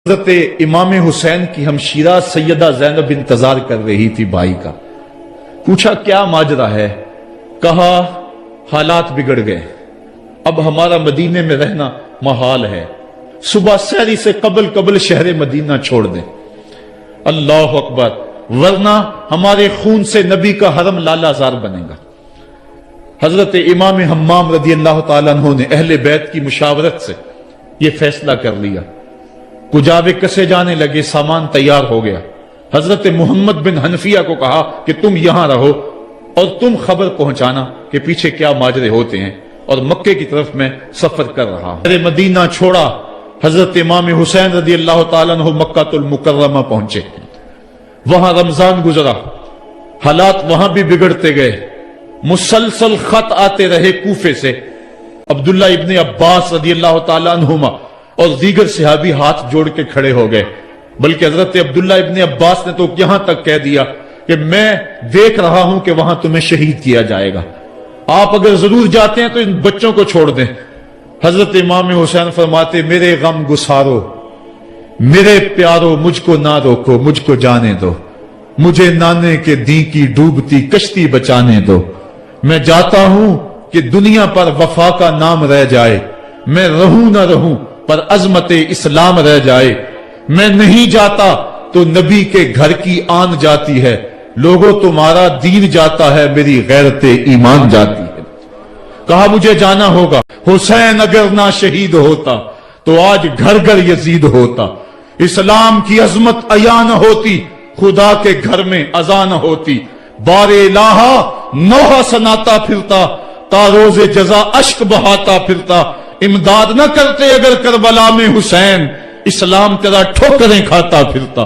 حضرت امام حسین کی ہمشیرہ سیدہ زینب انتظار کر رہی تھی بھائی کا۔ پوچھا کیا ماجرا ہے؟ کہا حالات بگڑ گئے، اب ہمارا مدینے میں رہنا محال ہے، صبح سحری سے قبل شہر مدینہ چھوڑ دیں۔ اللہ اکبر، ورنہ ہمارے خون سے نبی کا حرم لالا زار بنے گا۔ حضرت امام حمام رضی اللہ تعالیٰ عنہ نے اہل بیت کی مشاورت سے یہ فیصلہ کر لیا۔ کجاوے کسے جانے لگے، سامان تیار ہو گیا۔ حضرت محمد بن حنفیہ کو کہا کہ تم یہاں رہو اور تم خبر پہنچانا کہ پیچھے کیا ماجرے ہوتے ہیں، اور مکے کی طرف میں سفر کر رہا ہوں۔ مدینہ چھوڑا، حضرت امام حسین رضی اللہ تعالیٰ عنہ مکہ المکرمہ پہنچے۔ وہاں رمضان گزرا، حالات وہاں بھی بگڑتے گئے۔ مسلسل خط آتے رہے کوفے سے۔ عبداللہ ابن عباس رضی اللہ تعالیٰ عنہما اور دیگر صحابی ہاتھ جوڑ کے کھڑے ہو گئے، بلکہ حضرت عبداللہ ابن عباس نے تو یہاں تک کہہ دیا کہ میں دیکھ رہا ہوں کہ وہاں تمہیں شہید کیا جائے گا، آپ اگر ضرور جاتے ہیں تو ان بچوں کو چھوڑ دیں۔ حضرت امام حسین فرماتے میرے غم گسارو، میرے پیارو، مجھ کو نہ روکو، مجھ کو جانے دو، مجھے نانے کے دی کی ڈوبتی کشتی بچانے دو۔ میں جاتا ہوں کہ دنیا پر وفا کا نام رہ جائے، میں رہوں نہ رہوں پر عظمت اسلام رہ جائے۔ میں نہیں جاتا تو نبی کے گھر کی آن جاتی ہے، لوگوں تمہارا دین جاتا ہے، میری غیرت ایمان جاتی ہے۔ کہا مجھے جانا ہوگا، حسین اگر نہ شہید ہوتا تو آج گھر گھر یزید ہوتا، اسلام کی عظمت عیاں نہ ہوتی، خدا کے گھر میں اذان نہ ہوتی، بار الہا نوحہ سناتا پھرتا، تا روز جزا اشک بہاتا پھرتا، امداد نہ کرتے اگر کربلا میں حسین، اسلام تیرا ٹھوکریں کھاتا پھرتا۔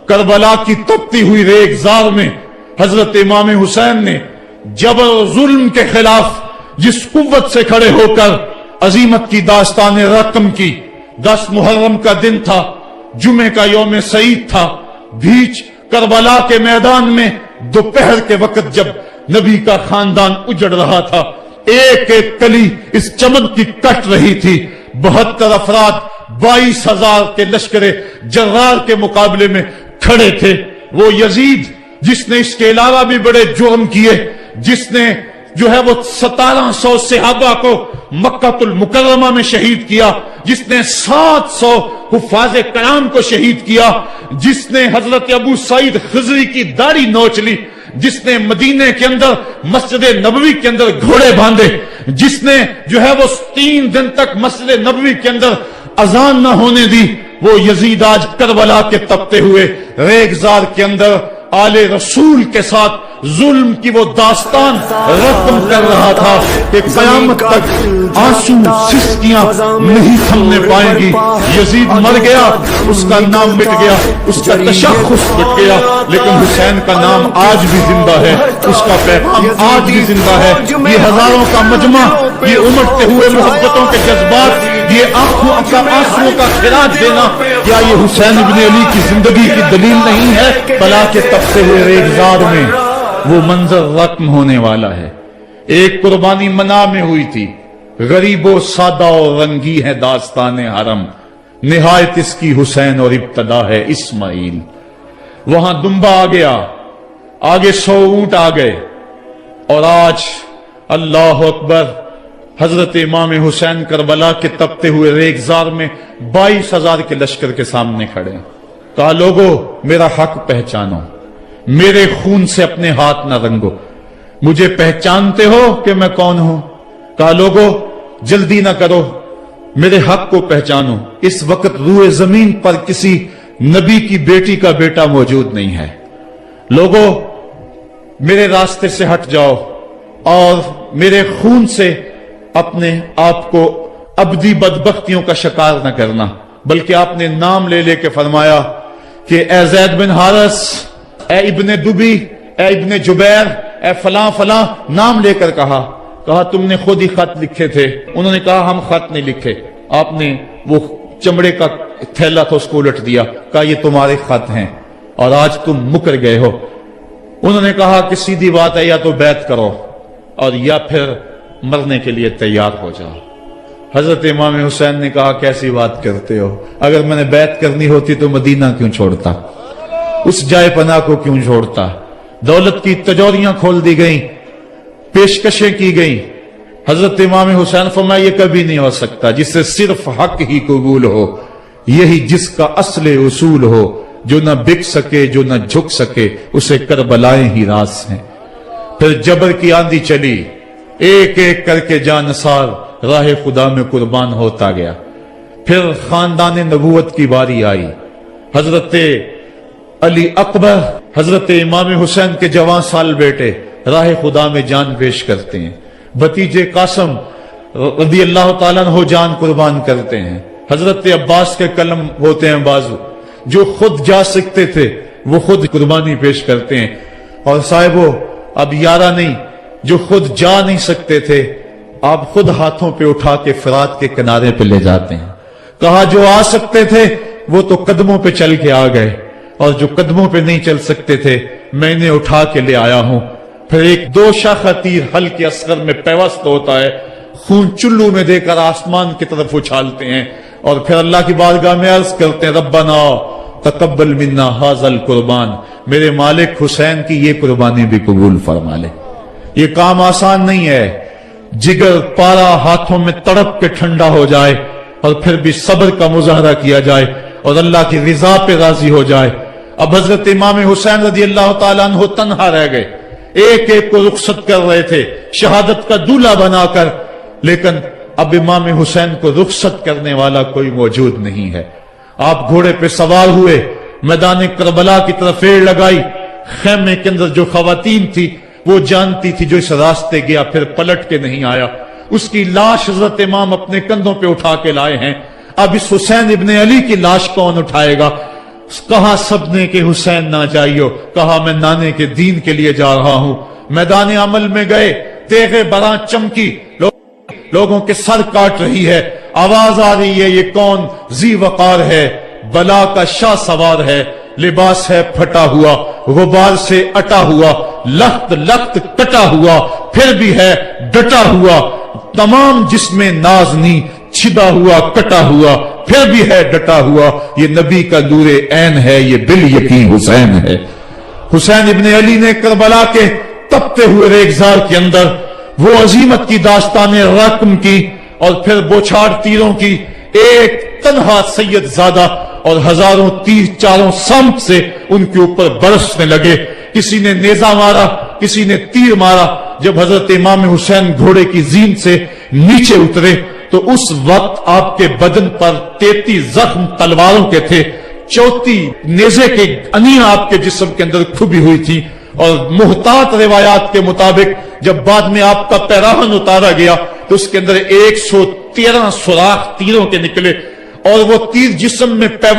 کربلا کی تپتی ہوئی ریگزار میں حضرت امام حسین نے جبر و ظلم کے خلاف جس قوت سے کھڑے ہو کر عظیمت کی داستان رقم کی۔ 10 محرم کا دن تھا، جمعہ کا یوم سعید تھا، بیچ کربلا کے میدان میں دوپہر کے وقت جب نبی کا خاندان اجڑ رہا تھا، ایک ایک کلی اس چمن کی کٹ رہی تھی۔ 72 افراد 22,000 کے لشکر جرار کے مقابلے میں کھڑے تھے۔ وہ یزید جس نے اس کے علاوہ بھی بڑے جرم کیے، جس نے جو ہے وہ 1700 صحابہ کو مکہ المکرمہ میں شہید کیا، جس نے 700 حفاظ کرام کو شہید کیا، جس نے حضرت ابو سعید خضری کی داڑھی نوچ لی، جس نے مدینے کے اندر مسجد نبوی کے اندر گھوڑے باندھے، جس نے جو ہے وہ 3 دن تک مسجد نبوی کے اندر اذان نہ ہونے دی، وہ یزید آج کربلا کے تپتے ہوئے ریگزار کے اندر آل رسول کے ساتھ ظلم کی وہ داستان رقم کر رہا تھا کہ قیامت تک آنسو سسکیاں نہیں تھمنے پائیں گی۔ یزید مر گیا، اس کا نام مٹ گیا، اس کا تشخص مٹ گیا، لیکن حسین کا نام آج بھی زندہ ہے، اس کا پیغام آج بھی زندہ ہے۔ یہ ہزاروں کا مجمع، یہ امٹتے ہوئے محبتوں کے جذبات، یہ آنکھوں کا آنسوؤں کا خراج دینا، کیا یہ حسین ابن علی کی زندگی کی دلیل نہیں ہے؟ بلا کے تپتے ہوئے ریگزار میں وہ منظر رقم ہونے والا ہے۔ ایک قربانی منا میں ہوئی تھی، غریب و سادہ و رنگی ہے داستان حرم، نہایت اس کی حسین اور ابتدا ہے اسماعیل۔ وہاں دمبا آ گیا، آگے 100 اونٹ آ گئے، اور آج اللہ اکبر، حضرت امام حسین کربلا کے تپتے ہوئے ریگزار میں 22,000 کے لشکر کے سامنے کھڑے۔ کہا لوگو میرا حق پہچانو، میرے خون سے اپنے ہاتھ نہ رنگو، مجھے پہچانتے ہو کہ میں کون ہوں؟ کہا لوگو جلدی نہ کرو، میرے حق کو پہچانو۔ اس وقت روئے زمین پر کسی نبی کی بیٹی کا بیٹا موجود نہیں ہے، لوگو میرے راستے سے ہٹ جاؤ اور میرے خون سے اپنے آپ کو ابدی بدبختیوں کا شکار نہ کرنا۔ بلکہ آپ نے نام لے لے کے فرمایا کہ اے زید بن حارث، اے ابن دبی، اے ابن جبیر، اے فلاں فلاں، نام لے کر کہا تم نے خود ہی خط لکھے تھے؟ انہوں نے کہا ہم خط نہیں لکھے۔ آپ نے وہ چمڑے کا تھیلا تھا اس کو الٹ دیا، کہا یہ تمہارے خط ہیں اور آج تم مکر گئے ہو۔ انہوں نے کہا کہ سیدھی بات ہے، یا تو بیعت کرو اور یا پھر مرنے کے لیے تیار ہو جاؤ۔ حضرت امام حسین نے کہا کیسی بات کرتے ہو، اگر میں نے بیعت کرنی ہوتی تو مدینہ کیوں چھوڑتا، اس جائے پناہ کو کیوں چھوڑتا۔ دولت کی تجوریاں کھول دی گئیں، پیشکشیں کی گئیں۔ حضرت امام حسین فرمایا یہ کبھی نہیں ہو سکتا، جس سے صرف حق ہی قبول ہو، یہی جس کا اصل اصول ہو، جو نہ بک سکے جو نہ جھک سکے، اسے کربلائیں ہی راس ہیں۔ پھر جبر کی آندھی چلی، ایک ایک کر کے جانثار راہ خدا میں قربان ہوتا گیا۔ پھر خاندان نبوت کی باری آئی، حضرت علی اکبر حضرت امام حسین کے جوان سال بیٹے راہ خدا میں جان پیش کرتے ہیں، بھتیجے قاسم رضی اللہ تعالیٰ عنہ جان قربان کرتے ہیں، حضرت عباس کے قلم ہوتے ہیں بازو، جو خود جا سکتے تھے وہ خود قربانی پیش کرتے ہیں، اور صاحبو اب یارہ نہیں، جو خود جا نہیں سکتے تھے آپ خود ہاتھوں پہ اٹھا کے فرات کے کنارے پہ لے جاتے ہیں۔ کہا جو آ سکتے تھے وہ تو قدموں پہ چل کے آ گئے، اور جو قدموں پہ نہیں چل سکتے تھے میں انہیں اٹھا کے لے آیا ہوں۔ پھر ایک دو شاخہ تیر حلق اصغر میں پیوست ہوتا ہے، خون چلو میں دے کر آسمان کی طرف اچھالتے ہیں، اور پھر اللہ کی بارگاہ میں عرض کرتے ہیں ربنا تقبل منا ھذا القربان، میرے مالک حسین کی یہ قربانی بھی قبول فرما لے۔ یہ کام آسان نہیں ہے، جگر پارا ہاتھوں میں تڑپ کے ٹھنڈا ہو جائے، اور پھر بھی صبر کا مظاہرہ کیا جائے اور اللہ کی رضا پہ راضی ہو جائے۔ اب حضرت امام حسین رضی اللہ تعالیٰ عنہ تنہا رہ گئے، ایک ایک کو رخصت کر رہے تھے شہادت کا دولہا بنا کر، لیکن اب امام حسین کو رخصت کرنے والا کوئی موجود نہیں ہے۔ آپ گھوڑے پہ سوار ہوئے، میدان کربلا کی طرف ایڑ لگائی، خیمے کے اندر جو خواتین تھی وہ جانتی تھی جو اس راستے گیا پھر پلٹ کے نہیں آیا، اس کی لاش حضرت امام اپنے کندھوں پہ اٹھا کے لائے ہیں۔ اب اس حسین ابن علی کی لاش کون اٹھائے گا؟ کہا سب نے کہ حسین نہ جائیو، کہا میں نانے کے دین کے لیے جا رہا ہوں۔ میدان عمل میں گئے، تیغ براں چمکی، لوگوں کے سر کاٹ رہی ہے، آواز آ رہی ہے یہ کون ذی وقار ہے، بلا کا شاہ سوار ہے، لباس ہے پھٹا ہوا، غبار سے اٹا ہوا، لخت لخت کٹا ہوا، پھر بھی ہے ڈٹا ہوا، تمام جسم نازنی چھدا ہوا کٹا ہوا، پھر بھی ہے ڈٹا ہوا، یہ نبی کا نور عین ہے، یہ بال یقین حسین ہے۔ حسین ابن علی نے کربلا کے تپتے ہوئے ریگزار کے اندر وہ عظیمت کی داستان رقم کی، اور پھر بوچھاڑ تیروں کی، ایک تنہا سید زادہ اور ہزاروں تیر چاروں سمت سے ان کے اوپر برسنے لگے، کسی نے نیزہ مارا، کسی نے تیر مارا۔ جب حضرت امام حسین گھوڑے کی زین سے نیچے اترے تو اس وقت آپ کے بدن پر 33 زخم تلواروں کے تھے، 34 نیزے کے انیاں آپ کے جسم کے اندر کھبی ہوئی تھی، اور محتاط روایات کے مطابق جب بعد میں آپ کا پیراہن اتارا گیا تو اس کے اندر 113 سوراخ تیروں کے نکلے، اور وہ تیر جسم میں